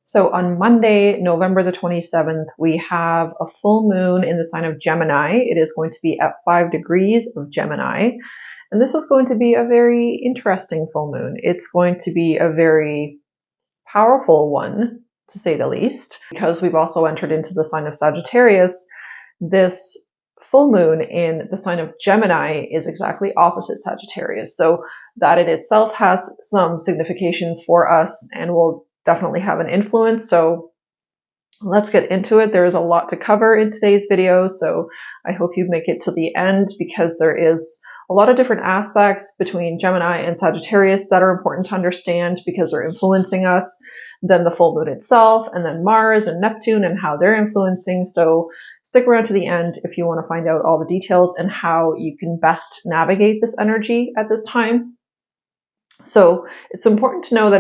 So on Monday, November the 27th, we have a full moon in the sign of Gemini. It is going to be at 5 degrees of Gemini. And this is going to be a very interesting full moon. It's going to be a very powerful one, to say the least, because we've also entered into the sign of Sagittarius. This full moon in the sign of Gemini is exactly opposite Sagittarius. So that in itself has some significations for us and will definitely have an influence. So let's get into it. There is a lot to cover in today's video, so I hope you make it to the end, because there is a lot of different aspects between Gemini and Sagittarius that are important to understand because they're influencing us, then the full moon itself, and then Mars and Neptune and how they're influencing. So stick around to the end if you want to find out all the details and how you can best navigate this energy at this time. So it's important to know that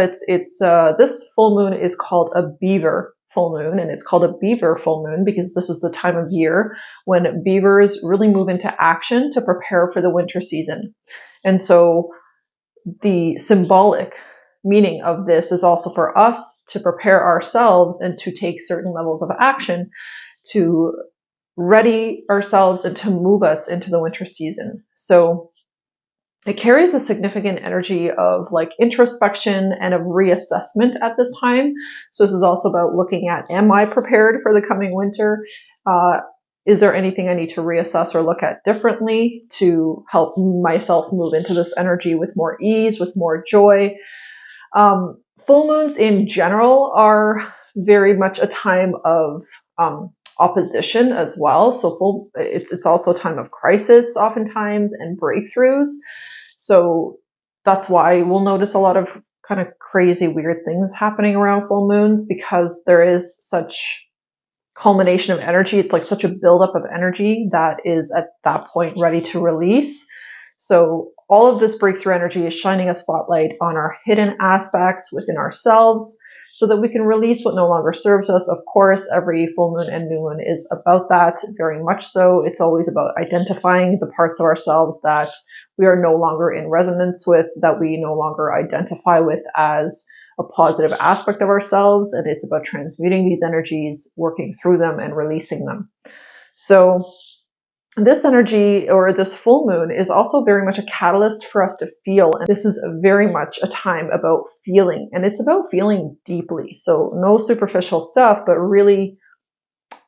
this full moon is called a Beaver Full Moon, and it's called a Beaver Full Moon because this is the time of year when beavers really move into action to prepare for the winter season. And so the symbolic meaning of this is also for us to prepare ourselves and to take certain levels of action to ready ourselves and to move us into the winter season. So it carries a significant energy of like introspection and of reassessment at this time. So this is also about looking at, am I prepared for the coming winter? Is there anything I need to reassess or look at differently to help myself move into this energy with more ease, with more joy? Full moons in general are very much a time of opposition as well. So it's also a time of crisis oftentimes and breakthroughs. So that's why we'll notice a lot of kind of crazy, weird things happening around full moons, because there is such culmination of energy. It's like such a buildup of energy that is at that point ready to release. So all of this breakthrough energy is shining a spotlight on our hidden aspects within ourselves so that we can release what no longer serves us. Of course, every full moon and new moon is about that, very much so. It's always about identifying the parts of ourselves that we are no longer in resonance with, that we no longer identify with as a positive aspect of ourselves. And it's about transmuting these energies, working through them and releasing them. So this energy, or this full moon, is also very much a catalyst for us to feel. And this is very much a time about feeling, and it's about feeling deeply. So no superficial stuff, but really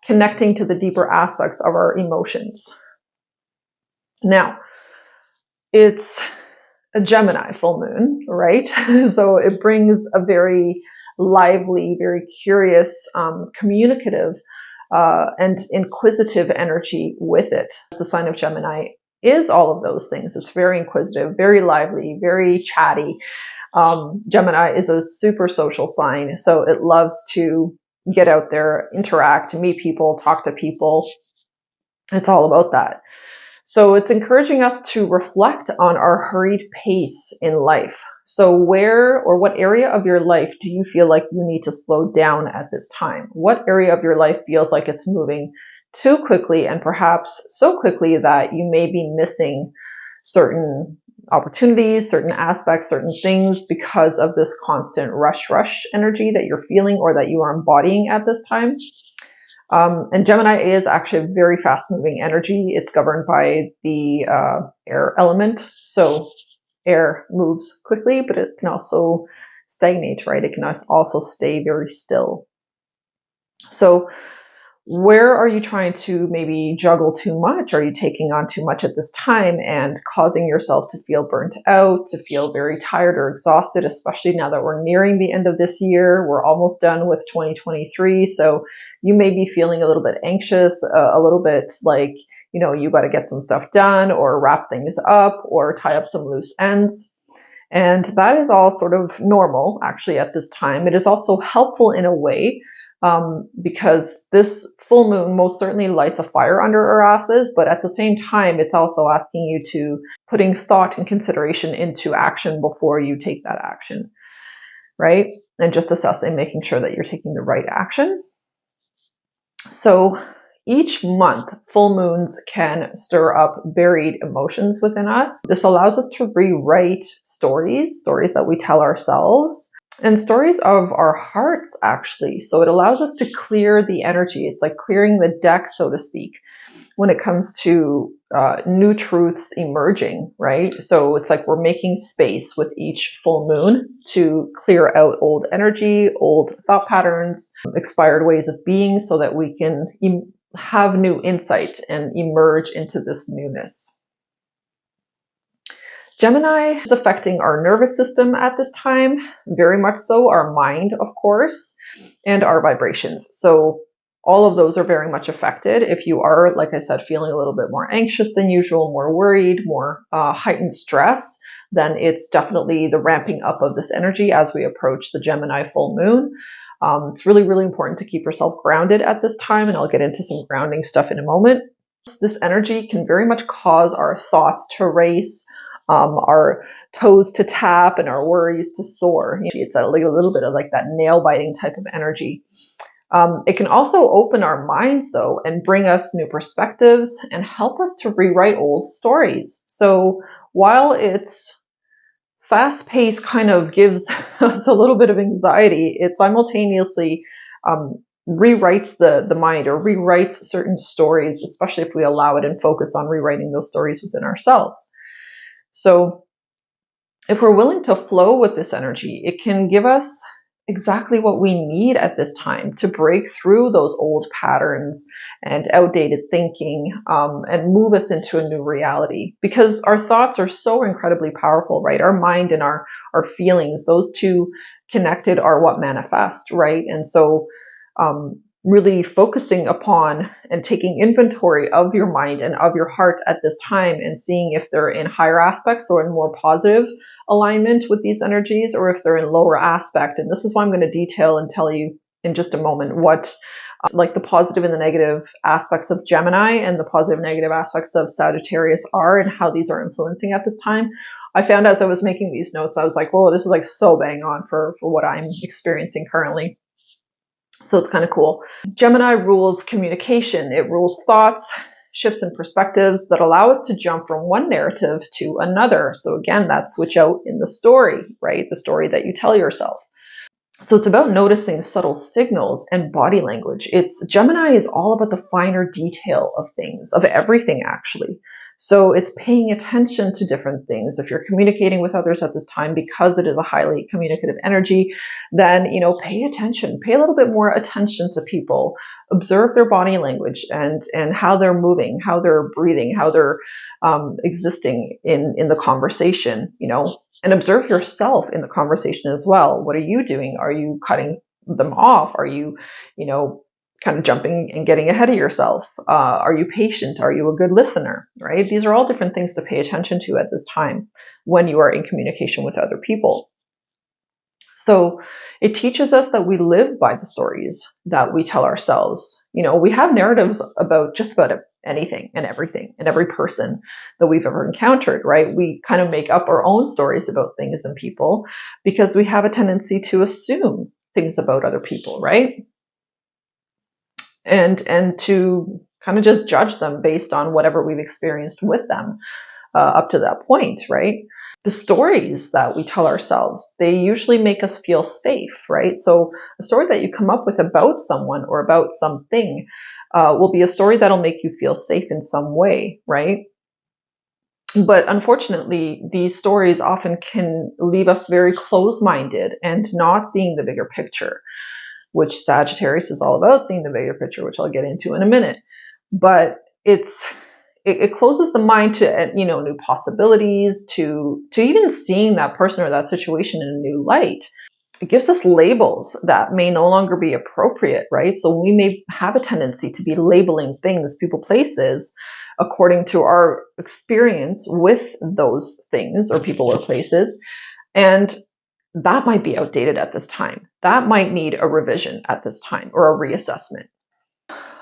connecting to the deeper aspects of our emotions. Now, it's a Gemini full moon, right? So it brings a very lively, very curious, communicative, and inquisitive energy with it. The sign of Gemini is all of those things. It's very inquisitive, very lively, very chatty. Gemini is a super social sign, so it loves to get out there, interact, meet people, talk to people. It's all about that. So it's encouraging us to reflect on our hurried pace in life. So where or what area of your life do you feel like you need to slow down at this time? What area of your life feels like it's moving too quickly, and perhaps so quickly that you may be missing certain opportunities, certain aspects, certain things because of this constant rush energy that you're feeling or that you are embodying at this time? And Gemini is actually a very fast-moving energy. It's governed by the air element. So air moves quickly, but it can also stagnate, right? It can also stay very still. So where are you trying to maybe juggle too much? Are you taking on too much at this time and causing yourself to feel burnt out, to feel very tired or exhausted, especially now that we're nearing the end of this year? We're almost done with 2023. So you may be feeling a little bit anxious, a little bit like, you got to get some stuff done or wrap things up or tie up some loose ends. And that is all sort of normal, actually, at this time. It is also helpful in a way, because this full moon most certainly lights a fire under our asses, but at the same time, it's also asking you to putting thought and consideration into action before you take that action, right? And just assessing, making sure that you're taking the right action. So each month, full moons can stir up buried emotions within us. This allows us to rewrite stories that we tell ourselves. and stories of our hearts, actually. So it allows us to clear the energy. It's like clearing the deck, so to speak, when it comes to new truths emerging, right? So it's like we're making space with each full moon to clear out old energy, old thought patterns, expired ways of being, so that we can have new insight and emerge into this newness. Gemini is affecting our nervous system at this time, very much so, our mind, of course, and our vibrations. So all of those are very much affected. If you are, like I said, feeling a little bit more anxious than usual, more worried, more heightened stress, then it's definitely the ramping up of this energy as we approach the Gemini full moon. It's really, really important to keep yourself grounded at this time, and I'll get into some grounding stuff in a moment. This energy can very much cause our thoughts to race, our toes to tap, and our worries to soar. It's a little bit of like that nail-biting type of energy. It can also open our minds, though, and bring us new perspectives and help us to rewrite old stories. So while it's fast-paced, kind of gives us a little bit of anxiety, it simultaneously rewrites the mind, or rewrites certain stories, especially if we allow it and focus on rewriting those stories within ourselves. So if we're willing to flow with this energy, it can give us exactly what we need at this time to break through those old patterns and outdated thinking, and move us into a new reality. Because our thoughts are so incredibly powerful, right? Our mind and our feelings, those two connected are what manifest, right? And so really focusing upon and taking inventory of your mind and of your heart at this time, and seeing if they're in higher aspects or in more positive alignment with these energies, or if they're in lower aspect. And this is why I'm going to detail and tell you in just a moment what like the positive and the negative aspects of Gemini and the positive and negative aspects of Sagittarius are, and how these are influencing at this time. I found as I was making these notes, I was like, whoa, this is like so bang on for what I'm experiencing currently. So it's kind of cool. Gemini rules communication. It rules thoughts, shifts in perspectives that allow us to jump from one narrative to another. So again, that switch out in the story, right? The story that you tell yourself. So it's about noticing subtle signals and body language. Gemini is all about the finer detail of things, of everything actually. So it's paying attention to different things. If you're communicating with others at this time, because it is a highly communicative energy, then, pay attention, pay a little bit more attention to people, observe their body language and how they're moving, how they're breathing, how they're existing in the conversation, and observe yourself in the conversation as well. What are you doing? Are you cutting them off? Are you, kind of jumping and getting ahead of yourself? Are you patient? Are you a good listener? Right? These are all different things to pay attention to at this time when you are in communication with other people. So it teaches us that we live by the stories that we tell ourselves. We have narratives about just about anything and everything and every person that we've ever encountered, right? We kind of make up our own stories about things and people because we have a tendency to assume things about other people, right? And to kind of just judge them based on whatever we've experienced with them up to that point, right? The stories that we tell ourselves, they usually make us feel safe, right? So a story that you come up with about someone or about something will be a story that'll make you feel safe in some way, right? But unfortunately, these stories often can leave us very close-minded and not seeing the bigger picture, which Sagittarius is all about, seeing the bigger picture, which I'll get into in a minute. But it closes the mind to new possibilities, to even seeing that person or that situation in a new light. It gives us labels that may no longer be appropriate, right? So we may have a tendency to be labeling things, people, places, according to our experience with those things or people or places. And that might be outdated at this time. That might need a revision at this time or a reassessment.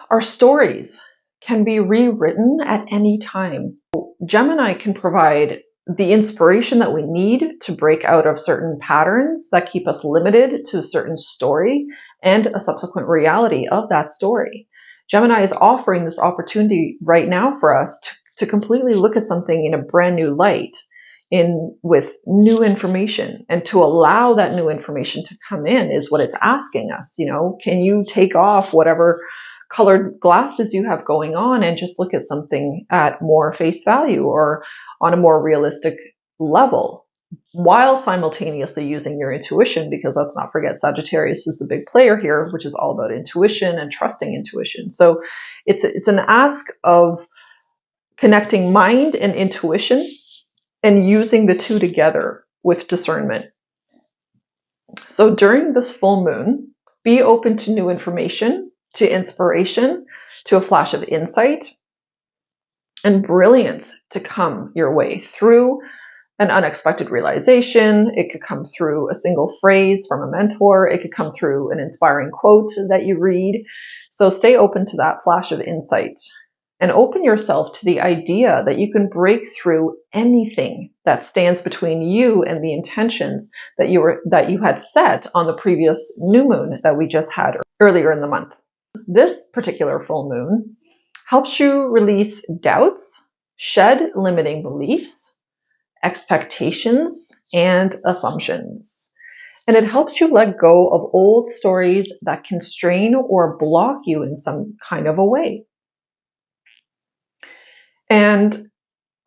Our stories can be rewritten at any time. Gemini can provide the inspiration that we need to break out of certain patterns that keep us limited to a certain story and a subsequent reality of that story. Gemini is offering this opportunity right now for us to completely look at something in a brand new light. in with new information, and to allow that new information to come in is what it's asking us. Can you take off whatever colored glasses you have going on and just look at something at more face value or on a more realistic level, while simultaneously using your intuition? Because let's not forget, Sagittarius is the big player here, which is all about intuition and trusting intuition. So it's an ask of connecting mind and intuition and using the two together with discernment. So during this full moon, be open to new information, to inspiration, to a flash of insight and brilliance to come your way through an unexpected realization. It could come through a single phrase from a mentor. It could come through an inspiring quote that you read. So stay open to that flash of insight and open yourself to the idea that you can break through anything that stands between you and the intentions that you had set on the previous new moon that we just had earlier in the month. This particular full moon helps you release doubts, shed limiting beliefs, expectations, and assumptions. And it helps you let go of old stories that constrain or block you in some kind of a way. And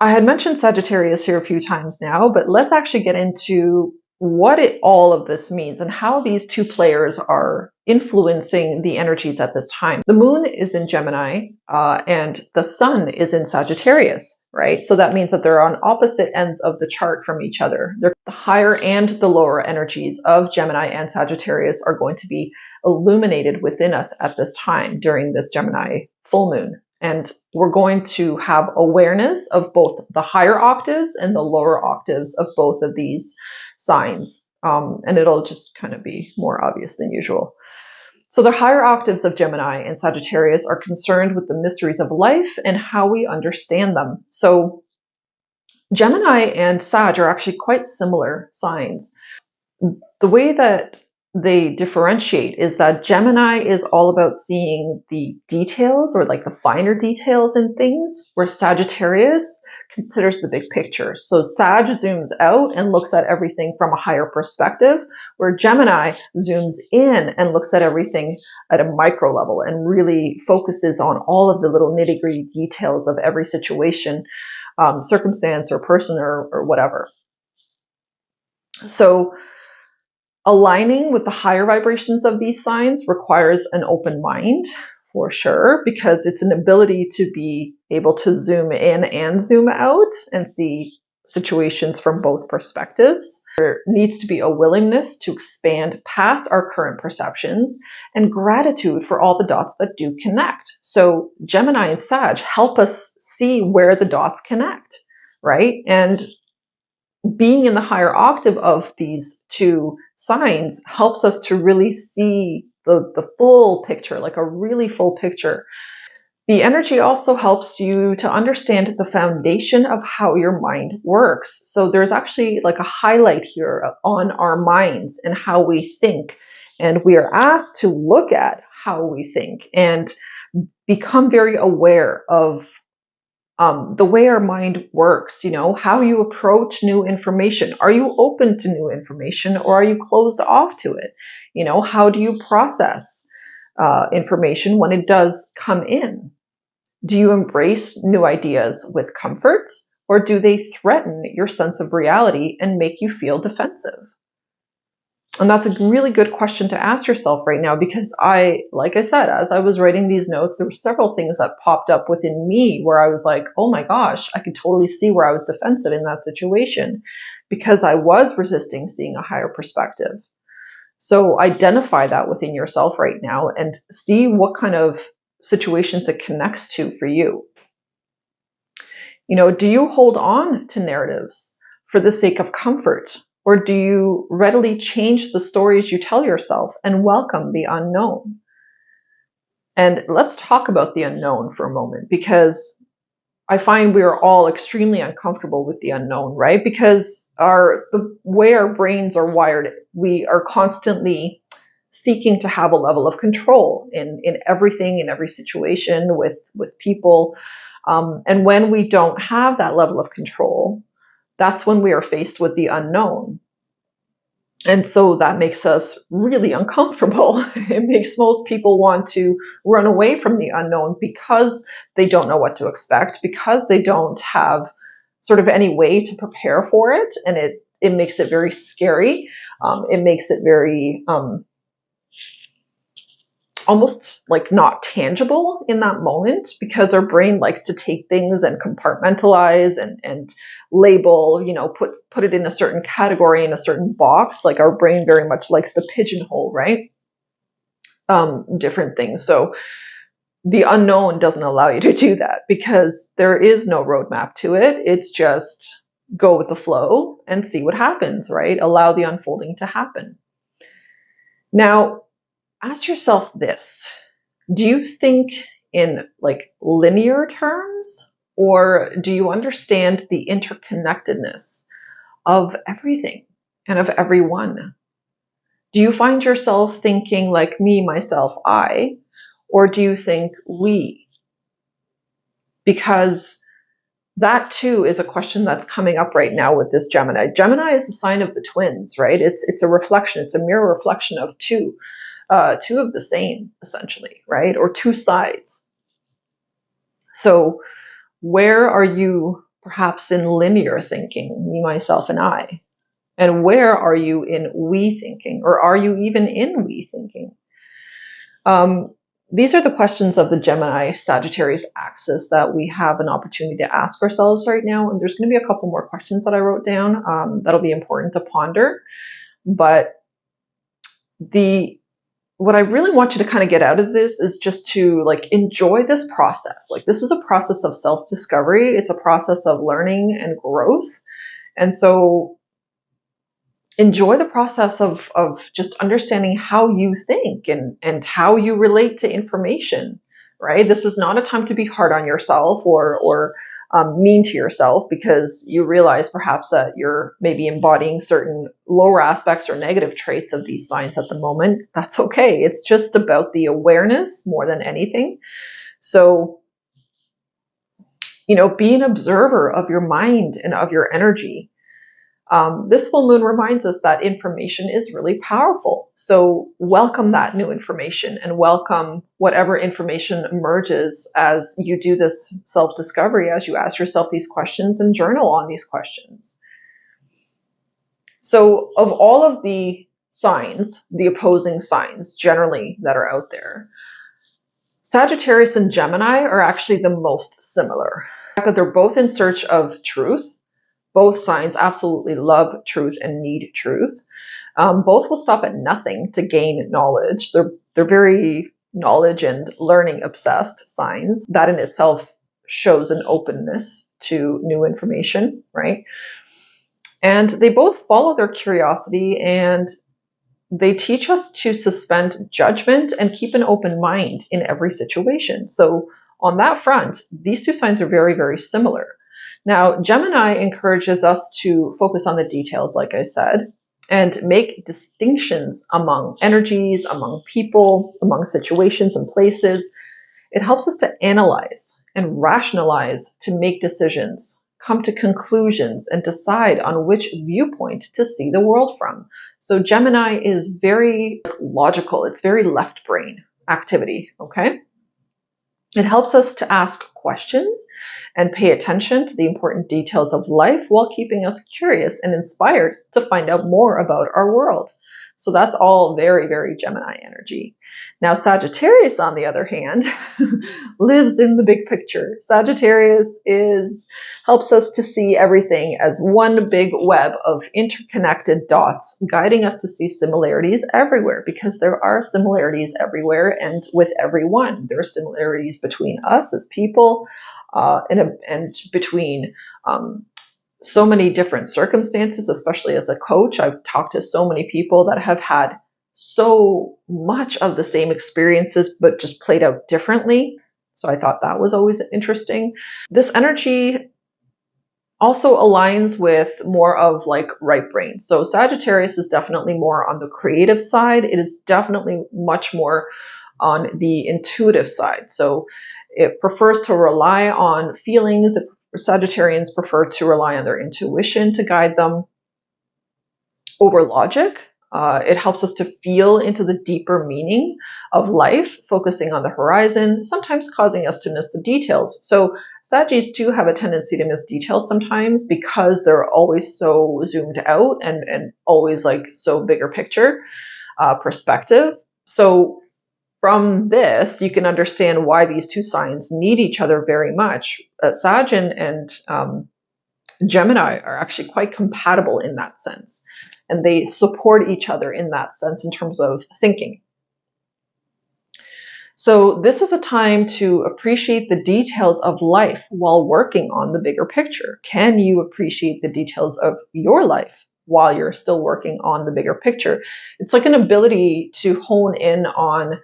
I had mentioned Sagittarius here a few times now, but let's actually get into what all of this means and how these two players are influencing the energies at this time. The moon is in Gemini and the sun is in Sagittarius, right? So that means that they're on opposite ends of the chart from each other. The higher and the lower energies of Gemini and Sagittarius are going to be illuminated within us at this time during this Gemini full moon. And we're going to have awareness of both the higher octaves and the lower octaves of both of these signs. And it'll just kind of be more obvious than usual. So the higher octaves of Gemini and Sagittarius are concerned with the mysteries of life and how we understand them. So Gemini and Sag are actually quite similar signs. The way that they differentiate is that Gemini is all about seeing the details, or like the finer details in things, where Sagittarius considers the big picture. So Sag zooms out and looks at everything from a higher perspective, where Gemini zooms in and looks at everything at a micro level and really focuses on all of the little nitty-gritty details of every situation, circumstance or person or whatever. So aligning with the higher vibrations of these signs requires an open mind, for sure, because it's an ability to be able to zoom in and zoom out and see situations from both perspectives. There needs to be a willingness to expand past our current perceptions and gratitude for all the dots that do connect. So Gemini and Sag help us see where the dots connect, right? And being in the higher octave of these two signs helps us to really see the full picture, like a really full picture. The energy also helps you to understand the foundation of how your mind works. So there's actually like a highlight here on our minds and how we think. And we are asked to look at how we think and become very aware of the way our mind works, how you approach new information. Are you open to new information, or are you closed off to it? How do you process information when it does come in? Do you embrace new ideas with comfort, or do they threaten your sense of reality and make you feel defensive? And that's a really good question to ask yourself right now, because like I said, as I was writing these notes, there were several things that popped up within me where I was like, oh my gosh, I could totally see where I was defensive in that situation because I was resisting seeing a higher perspective. So identify that within yourself right now and see what kind of situations it connects to for you. Do you hold on to narratives for the sake of comfort? Or do you readily change the stories you tell yourself and welcome the unknown? And let's talk about the unknown for a moment, because I find we are all extremely uncomfortable with the unknown, right? Because the way our brains are wired, we are constantly seeking to have a level of control in everything, in every situation, with people. And when we don't have that level of control, that's when we are faced with the unknown. And so that makes us really uncomfortable. It makes most people want to run away from the unknown because they don't know what to expect, because they don't have sort of any way to prepare for it. And it makes it very scary. It makes it very almost like not tangible in that moment, because our brain likes to take things and compartmentalize and label, put it in a certain category, in a certain box. Like our brain very much likes to pigeonhole, right? Different things. So the unknown doesn't allow you to do that, because there is no roadmap to it. It's just go with the flow and see what happens, right? Allow the unfolding to happen. Now, ask yourself this: do you think in like linear terms, or do you understand the interconnectedness of everything and of everyone? Do you find yourself thinking like me, myself, I, or do you think we? Because that too is a question that's coming up right now with this Gemini. Gemini is the sign of the twins, right? It's a reflection. It's a mirror reflection of two of the same, essentially, right? Or two sides. So where are you perhaps in linear thinking, me, myself, and I? And where are you in we thinking? Or are you even in we thinking? These are the questions of the Gemini-Sagittarius axis that we have an opportunity to ask ourselves right now. And there's going to be a couple more questions that I wrote down that'll be important to ponder. But what I really want you to kind of get out of this is just to like enjoy this process. Like, this is a process of self-discovery. It's a process of learning and growth. And so enjoy the process of just understanding how you think and how you relate to information, right? This is not a time to be hard on yourself or mean to yourself because you realize perhaps that you're maybe embodying certain lower aspects or negative traits of these signs at the moment. That's okay. It's just about the awareness more than anything. So, be an observer of your mind and of your energy. This full moon reminds us that information is really powerful. So welcome that new information and welcome whatever information emerges as you do this self-discovery, as you ask yourself these questions and journal on these questions. So of all of the signs, the opposing signs generally that are out there, Sagittarius and Gemini are actually the most similar. The fact that they're both in search of truth. Both signs absolutely love truth and need truth. Both will stop at nothing to gain knowledge. They're very knowledge and learning obsessed signs. That in itself shows an openness to new information, right? And they both follow their curiosity, and they teach us to suspend judgment and keep an open mind in every situation. So on that front, these two signs are very, very similar. Now, Gemini encourages us to focus on the details, like I said, and make distinctions among energies, among people, among situations and places. It helps us to analyze and rationalize, to make decisions, come to conclusions, and decide on which viewpoint to see the world from. So Gemini is very logical. It's very left brain activity, okay? It helps us to ask questions and pay attention to the important details of life while keeping us curious and inspired to find out more about our world. So that's all very, very Gemini energy. Now, Sagittarius, on the other hand, lives in the big picture. Sagittarius helps us to see everything as one big web of interconnected dots, guiding us to see similarities everywhere, because there are similarities everywhere and with everyone. There are similarities between us as people and between so many different circumstances, especially as a coach. I've talked to so many people that have had so much of the same experiences, but just played out differently. So I thought that was always interesting. This energy also aligns with more of like right brain. So Sagittarius is definitely more on the creative side. It is definitely much more on the intuitive side. So it prefers to rely on feelings. It Sagittarians prefer to rely on their intuition to guide them over logic. It helps us to feel into the deeper meaning of life, focusing on the horizon, sometimes causing us to miss the details. So Saggies do have a tendency to miss details sometimes because they're always so zoomed out and always like so bigger picture perspective. So from this, you can understand why these two signs need each other very much. Sag and Gemini are actually quite compatible in that sense. And they support each other in that sense in terms of thinking. So this is a time to appreciate the details of life while working on the bigger picture. Can you appreciate the details of your life while you're still working on the bigger picture? It's like an ability to hone in on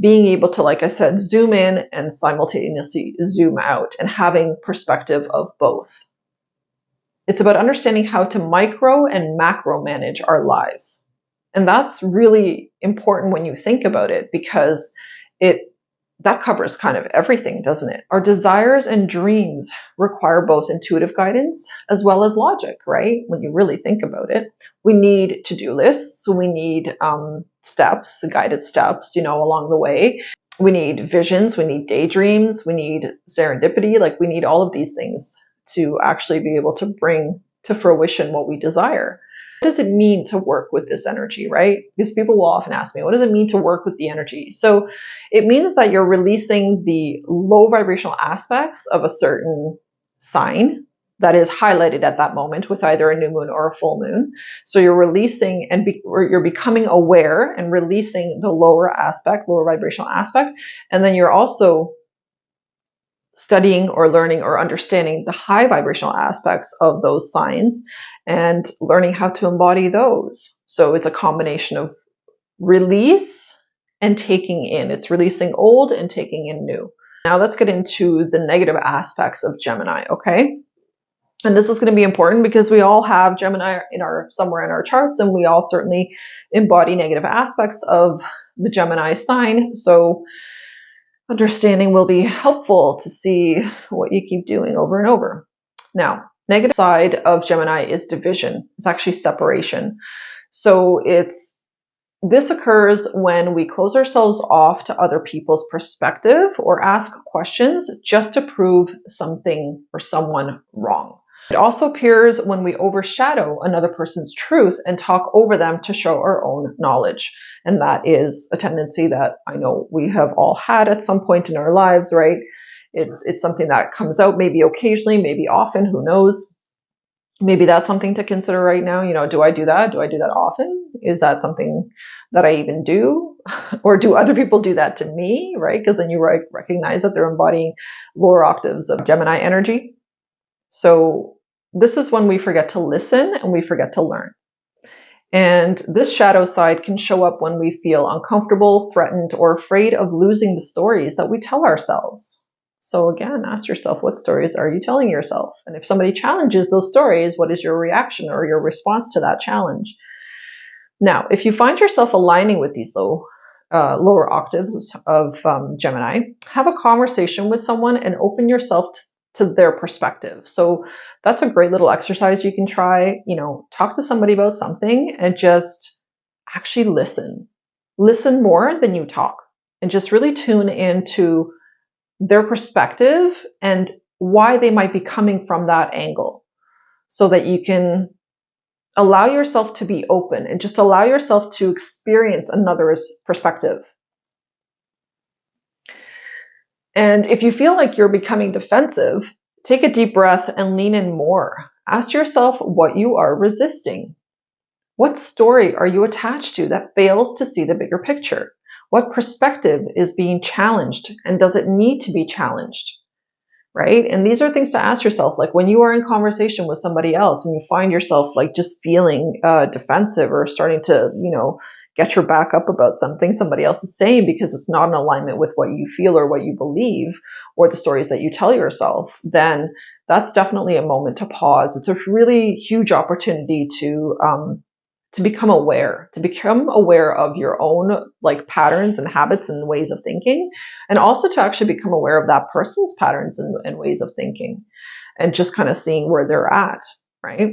being able to, like I said, zoom in and simultaneously zoom out and having perspective of both. It's about understanding how to micro and macro manage our lives. And that's really important when you think about it, because that covers kind of everything, doesn't it? Our desires and dreams require both intuitive guidance as well as logic, right? When you really think about it, we need to-do lists. We need steps, guided steps, along the way. We need visions. We need daydreams. We need serendipity. Like, we need all of these things to actually be able to bring to fruition what we desire. What does it mean to work with this energy, right? Because people will often ask me, what does it mean to work with the energy? So it means that you're releasing the low vibrational aspects of a certain sign that is highlighted at that moment with either a new moon or a full moon. So you're releasing or you're becoming aware and releasing the lower vibrational aspect. And then you're also studying or learning or understanding the high vibrational aspects of those signs and learning how to embody those. So it's a combination of release and taking in. It's releasing old and taking in new. Now let's get into the negative aspects of Gemini, okay? And this is going to be important because we all have Gemini somewhere in our charts, and we all certainly embody negative aspects of the Gemini sign. So understanding will be helpful to see what you keep doing over and over. Now, negative side of Gemini is division. It's actually separation. So this occurs when we close ourselves off to other people's perspective or ask questions just to prove something or someone wrong. It also appears when we overshadow another person's truth and talk over them to show our own knowledge. And that is a tendency that I know we have all had at some point in our lives, right? It's something that comes out maybe occasionally, maybe often, who knows? Maybe that's something to consider right now. Do I do that? Do I do that often? Is that something that I even do? Or do other people do that to me, right? Because then you recognize that they're embodying lower octaves of Gemini energy. So this is when we forget to listen and we forget to learn. And this shadow side can show up when we feel uncomfortable, threatened, or afraid of losing the stories that we tell ourselves. So again, ask yourself, what stories are you telling yourself? And if somebody challenges those stories, what is your reaction or your response to that challenge? Now, if you find yourself aligning with these lower octaves of Gemini, have a conversation with someone and open yourself to their perspective. So that's a great little exercise you can try. Talk to somebody about something and just actually listen. Listen more than you talk, and just really tune into their perspective and why they might be coming from that angle, so that you can allow yourself to be open and just allow yourself to experience another's perspective. And if you feel like you're becoming defensive, take a deep breath and lean in more. Ask yourself what you are resisting. What story are you attached to that fails to see the bigger picture? What perspective is being challenged, and does it need to be challenged? Right? And these are things to ask yourself, like when you are in conversation with somebody else and you find yourself like just feeling defensive or starting to, get your back up about something somebody else is saying because it's not in alignment with what you feel or what you believe or the stories that you tell yourself, then that's definitely a moment to pause. It's a really huge opportunity to become aware of your own like patterns and habits and ways of thinking, and also to actually become aware of that person's patterns and ways of thinking. and just kind of seeing where they're at, right?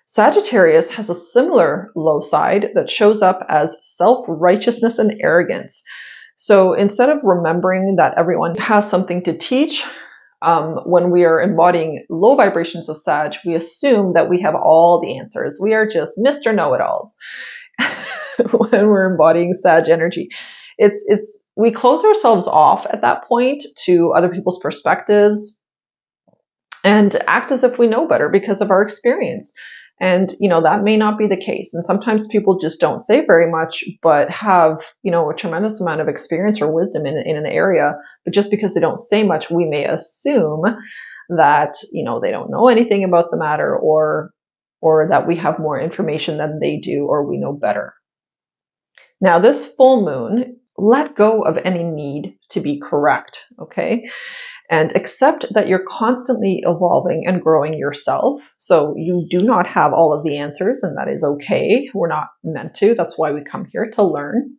Sagittarius has a similar low side that shows up as self-righteousness and arrogance. So instead of remembering that everyone has something to teach, when we are embodying low vibrations of Sag, we assume that we have all the answers. We are just Mr. Know-it-alls when we're embodying Sag energy. We close ourselves off at that point to other people's perspectives and act as if we know better because of our experience. And, that may not be the case. And sometimes people just don't say very much, but have, a tremendous amount of experience or wisdom in an area. But just because they don't say much, we may assume that, they don't know anything about the matter, or that we have more information than they do, or we know better. Now, this full moon, let go of any need to be correct, okay? And accept that you're constantly evolving and growing yourself. So you do not have all of the answers, and that is okay. We're not meant to. That's why we come here, to learn.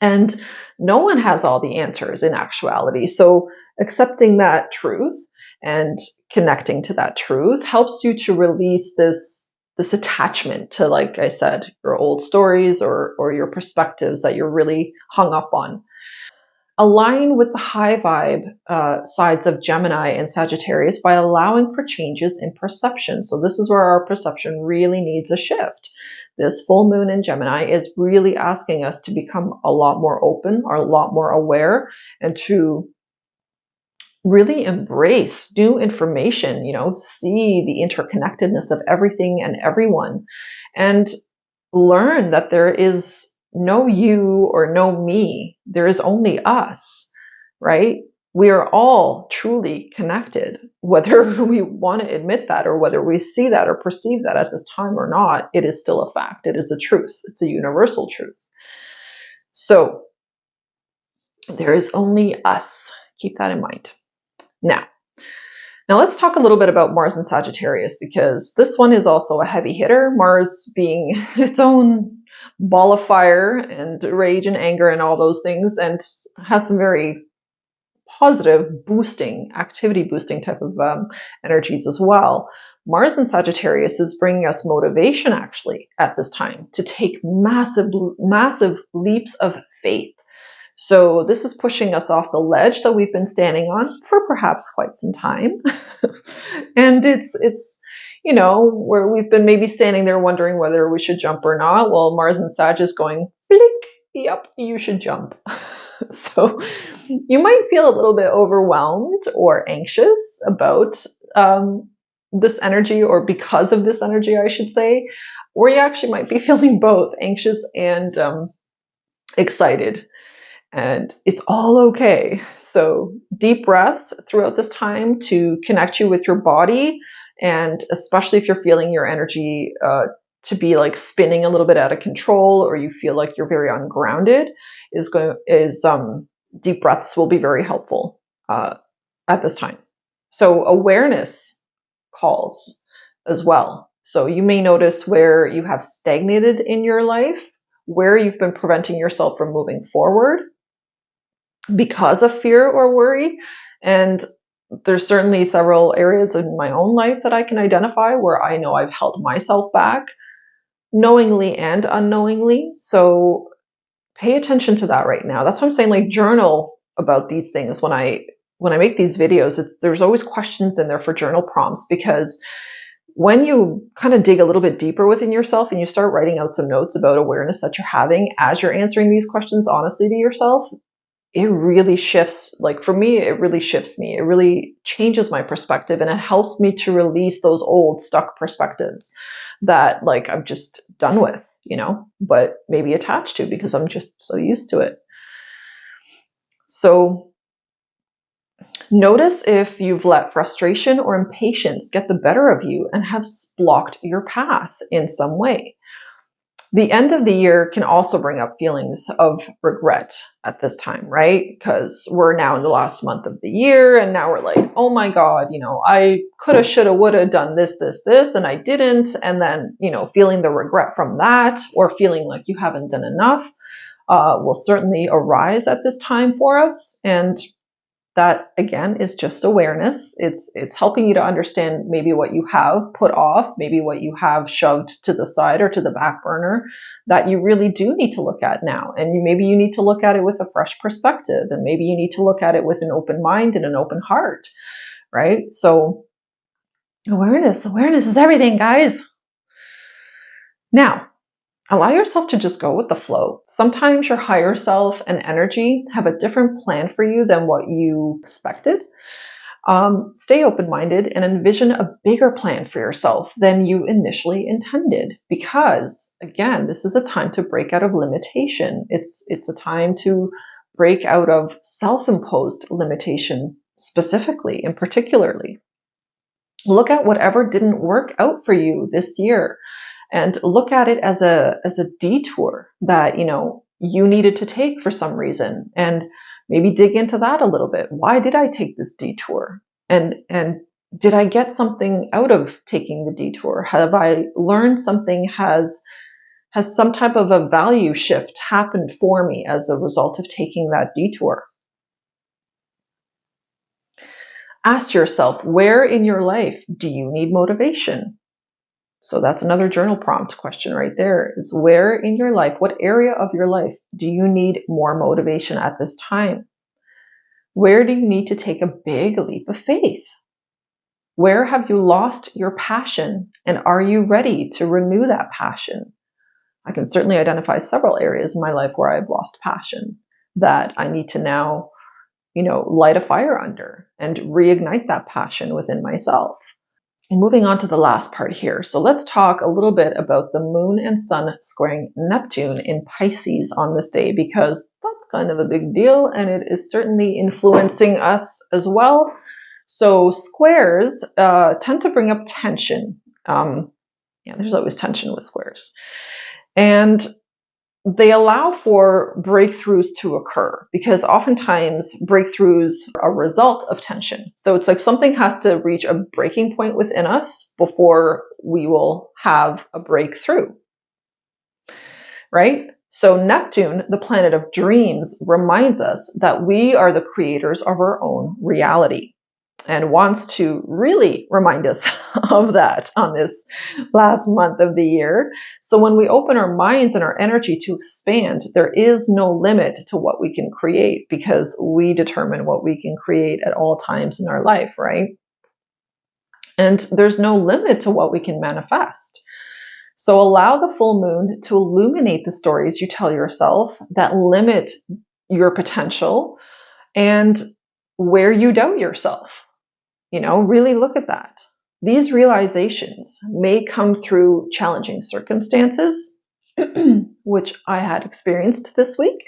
And no one has all the answers in actuality. So accepting that truth and connecting to that truth helps you to release this attachment to, like I said, your old stories or your perspectives that you're really hung up on. Align with the high vibe sides of Gemini and Sagittarius by allowing for changes in perception. So this is where our perception really needs a shift. This full moon in Gemini is really asking us to become a lot more open, or a lot more aware, and to really embrace new information, see the interconnectedness of everything and everyone, and learn that there is no you or no me. There is only us, right? We are all truly connected, whether we want to admit that or whether we see that or perceive that at this time or not. It is still a fact. It is a truth. It's a universal truth. So there is only us. Keep that in mind. Now let's talk a little bit about Mars and Sagittarius, because this one is also a heavy hitter. Mars being its own ball of fire and rage and anger and all those things, and has some very positive activity boosting type of energies as well. Mars and Sagittarius is bringing us motivation actually at this time to take massive leaps of faith. So this is pushing us off the ledge that we've been standing on for perhaps quite some time. And it's where we've been maybe standing there wondering whether we should jump or not. Well, Mars and Sag is going, blink, yep, you should jump. So you might feel a little bit overwhelmed or anxious about this energy, or because of this energy, I should say, or you actually might be feeling both anxious and excited. And it's all okay. So deep breaths throughout this time to connect you with your body. And especially if you're feeling your energy to be like spinning a little bit out of control, or you feel like you're very ungrounded, deep breaths will be very helpful at this time. So awareness calls as well. So you may notice where you have stagnated in your life, where you've been preventing yourself from moving forward because of fear or worry. And there's certainly several areas in my own life that I can identify where I know I've held myself back, knowingly and unknowingly. So pay attention to that right now. That's why I'm saying, like, journal about these things. When I make these videos, there's always questions in there for journal prompts, because when you kind of dig a little bit deeper within yourself and you start writing out some notes about awareness that you're having as you're answering these questions honestly to yourself, it really shifts. Like for me, it really shifts me. It really changes my perspective, and it helps me to release those old stuck perspectives that, like, I'm just done with, but maybe attached to because I'm just so used to it. So notice if you've let frustration or impatience get the better of you and have blocked your path in some way. The end of the year can also bring up feelings of regret at this time, right? Because we're now in the last month of the year, and now we're like, oh my God, I coulda, shoulda, woulda done this, and I didn't. And then, feeling the regret from that, or feeling like you haven't done enough, will certainly arise at this time for us. And that again is just awareness. It's helping you to understand maybe what you have put off, maybe what you have shoved to the side or to the back burner that you really do need to look at now. And maybe you need to look at it with a fresh perspective, and maybe you need to look at it with an open mind and an open heart, right? So awareness is everything, guys. Now, allow yourself to just go with the flow. Sometimes your higher self and energy have a different plan for you than what you expected. Stay open-minded and envision a bigger plan for yourself than you initially intended. Because, again, this is a time to break out of limitation. It's a time to break out of self-imposed limitation specifically and particularly. Look at whatever didn't work out for you this year. And look at it as a detour that, you needed to take for some reason. And maybe dig into that a little bit. Why did I take this detour? And did I get something out of taking the detour? Have I learned something? Has some type of a value shift happened for me as a result of taking that detour? Ask yourself, where in your life do you need motivation? So that's another journal prompt question right there, is where in your life, what area of your life do you need more motivation at this time? Where do you need to take a big leap of faith? Where have you lost your passion, and are you ready to renew that passion? I can certainly identify several areas in my life where I've lost passion that I need to now, light a fire under and reignite that passion within myself. And moving on to the last part here. So let's talk a little bit about the moon and sun squaring Neptune in Pisces on this day, because that's kind of a big deal and it is certainly influencing us as well. So squares tend to bring up tension. There's always tension with squares. And they allow for breakthroughs to occur, because oftentimes breakthroughs are a result of tension. So it's like something has to reach a breaking point within us before we will have a breakthrough, right? So Neptune, the planet of dreams, reminds us that we are the creators of our own reality, and wants to really remind us of that on this last month of the year. So when we open our minds and our energy to expand, there is no limit to what we can create, because we determine what we can create at all times in our life, right? And there's no limit to what we can manifest. So allow the full moon to illuminate the stories you tell yourself that limit your potential and where you doubt yourself. Really look at that. These realizations may come through challenging circumstances, which I had experienced this week,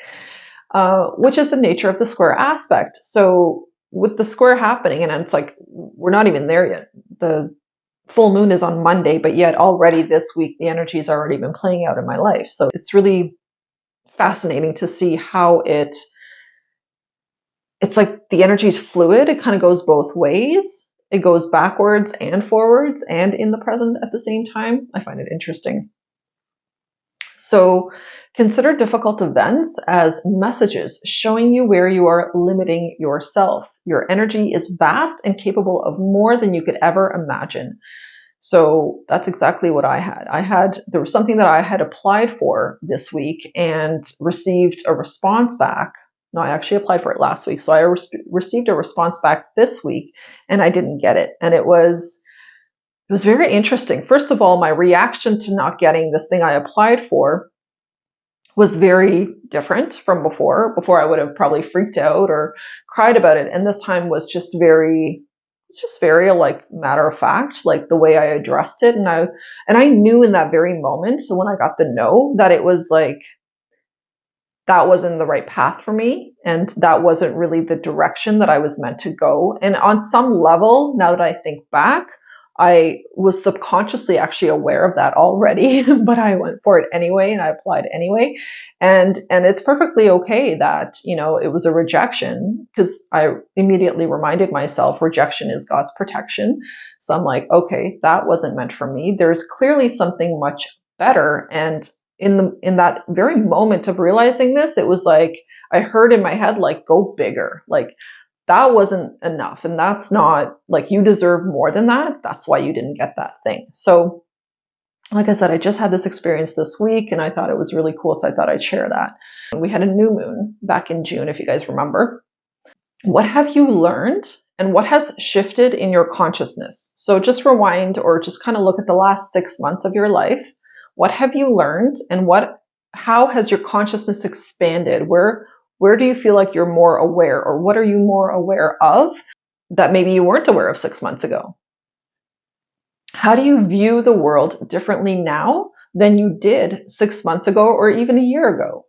which is the nature of the square aspect. So with the square happening, and it's like, we're not even there yet. The full moon is on Monday, but yet already this week, the energy has already been playing out in my life. So it's really fascinating to see how it's like the energy is fluid. It kind of goes both ways. It goes backwards and forwards and in the present at the same time. I find it interesting. So consider difficult events as messages showing you where you are limiting yourself. Your energy is vast and capable of more than you could ever imagine. So that's exactly what I had. There was something that I had applied for this week and received a response back. No, I actually applied for it last week. So I received a response back this week and I didn't get it. And it was very interesting. First of all, my reaction to not getting this thing I applied for was very different from before. Before I would have probably freaked out or cried about it. And this time was just very like matter of fact, like the way I addressed it. And I knew in that very moment, so when I got the no, that it was like, that wasn't the right path for me. And that wasn't really the direction that I was meant to go. And on some level, now that I think back, I was subconsciously actually aware of that already, but I went for it anyway and I applied anyway. And it's perfectly okay that, it was a rejection, because I immediately reminded myself rejection is God's protection. So I'm like, okay, that wasn't meant for me. There's clearly something much better. And in that very moment of realizing this, it was like, I heard in my head, like, go bigger, like that wasn't enough. And that's not like, you deserve more than that. That's why you didn't get that thing. So like I said, I just had this experience this week and I thought it was really cool. So I thought I'd share that. We had a new moon back in June, if you guys remember. What have you learned and what has shifted in your consciousness? So just rewind or just kind of look at the last 6 months of your life. What have you learned and how has your consciousness expanded? Where do you feel like you're more aware, or what are you more aware of that maybe you weren't aware of 6 months ago? How do you view the world differently now than you did 6 months ago or even a year ago?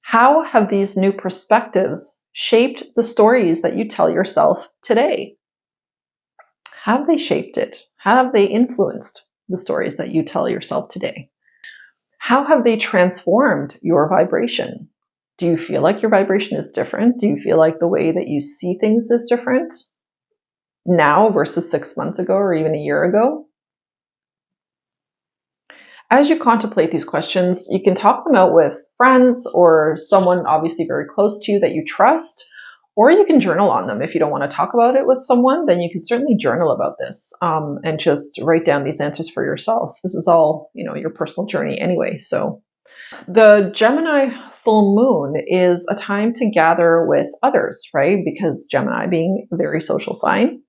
How have these new perspectives shaped the stories that you tell yourself today? Have they shaped it? Have they influenced the stories that you tell yourself today? How have they transformed your vibration? Do you feel like your vibration is different? Do you feel like the way that you see things is different now versus 6 months ago or even a year ago? As you contemplate these questions, you can talk them out with friends or someone obviously very close to you that you trust, or you can journal on them. If you don't want to talk about it with someone, then you can certainly journal about this and just write down these answers for yourself. This is all, your personal journey anyway. So the Gemini full moon is a time to gather with others, right? Because Gemini being a very social sign,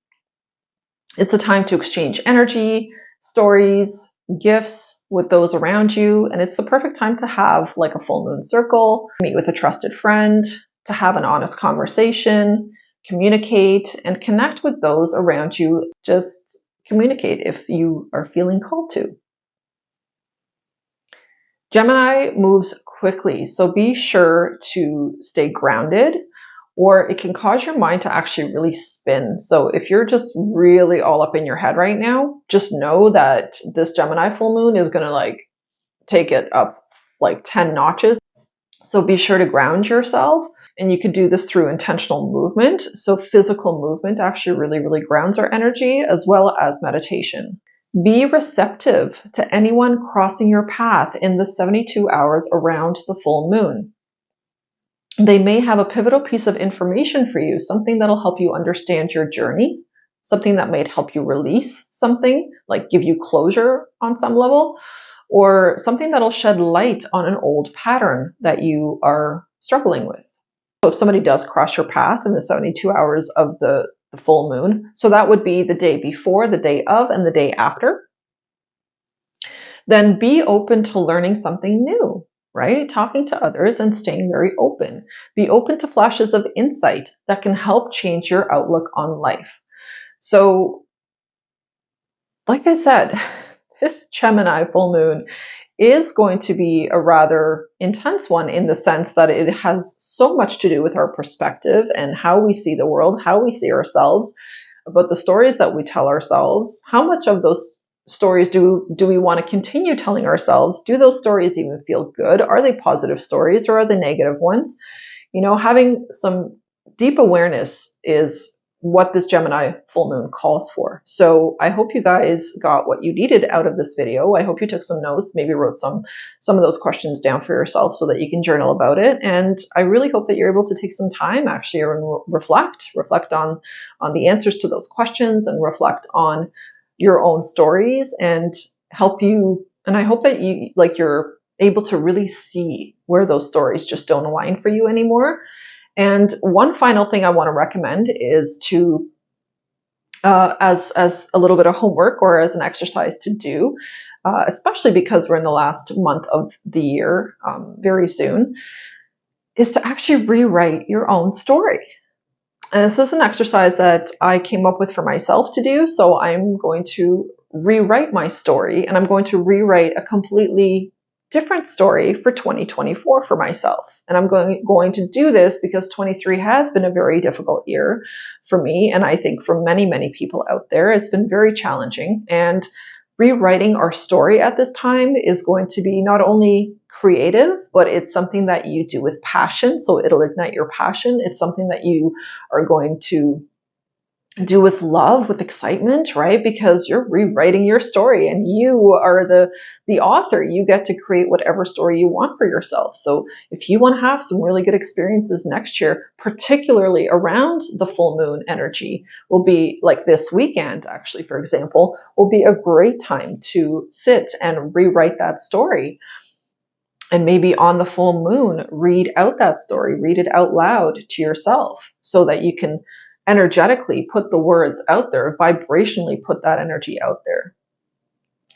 it's a time to exchange energy, stories, gifts with those around you. And it's the perfect time to have like a full moon circle, meet with a trusted friend, to have an honest conversation, communicate, and connect with those around you. Just communicate if you are feeling called to. Gemini moves quickly, so be sure to stay grounded, or it can cause your mind to actually really spin. So if you're just really all up in your head right now, just know that this Gemini full moon is going to take it up 10 notches. So be sure to ground yourself, and you could do this through intentional movement. So physical movement actually really, really grounds our energy, as well as meditation. Be receptive to anyone crossing your path in the 72 hours around the full moon. They may have a pivotal piece of information for you, something that'll help you understand your journey, something that might help you release something, like give you closure on some level, or something that'll shed light on an old pattern that you are struggling with. So if somebody does cross your path in the 72 hours of the full moon, so that would be the day before, the day of, and the day after, then be open to learning something new, right? Talking to others and staying very open. Be open to flashes of insight that can help change your outlook on life. So, like I said, this Gemini full moon is going to be a rather intense one, in the sense that it has so much to do with our perspective and how we see the world, how we see ourselves, about the stories that we tell ourselves. How much of those stories do we want to continue telling ourselves? Do those stories even feel good? Are they positive stories or are they negative ones? Having some deep awareness is what this Gemini full moon calls for. So I hope you guys got what you needed out of this video. I hope you took some notes, maybe wrote some of those questions down for yourself so that you can journal about it. And I really hope that you're able to take some time actually and reflect on the answers to those questions, and reflect on your own stories, and help you. And I hope that you're able to really see where those stories just don't align for you anymore. And one final thing I want to recommend is to, as a little bit of homework or as an exercise to do, especially because we're in the last month of the year, very soon, is to actually rewrite your own story. And this is an exercise that I came up with for myself to do. So I'm going to rewrite my story, and I'm going to rewrite a completely different story for 2024 for myself. And I'm going to do this because 23 has been a very difficult year for me. And I think for many, many people out there, it's been very challenging. And rewriting our story at this time is going to be not only creative, but it's something that you do with passion. So it'll ignite your passion. It's something that you are going to do with love, with excitement, right? Because you're rewriting your story and you are the author. You get to create whatever story you want for yourself. So if you want to have some really good experiences next year, particularly around the full moon energy, will be like this weekend, actually, for example, will be a great time to sit and rewrite that story. And maybe on the full moon, read out that story, read it out loud to yourself so that you can energetically put the words out there, vibrationally put that energy out there.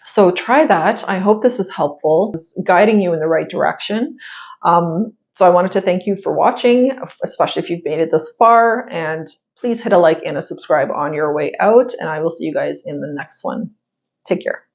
So try that. I hope this is helpful, it's guiding you in the right direction. So I wanted to thank you for watching, especially if you've made it this far, and please hit a like and a subscribe on your way out, and I will see you guys in the next one. Take care.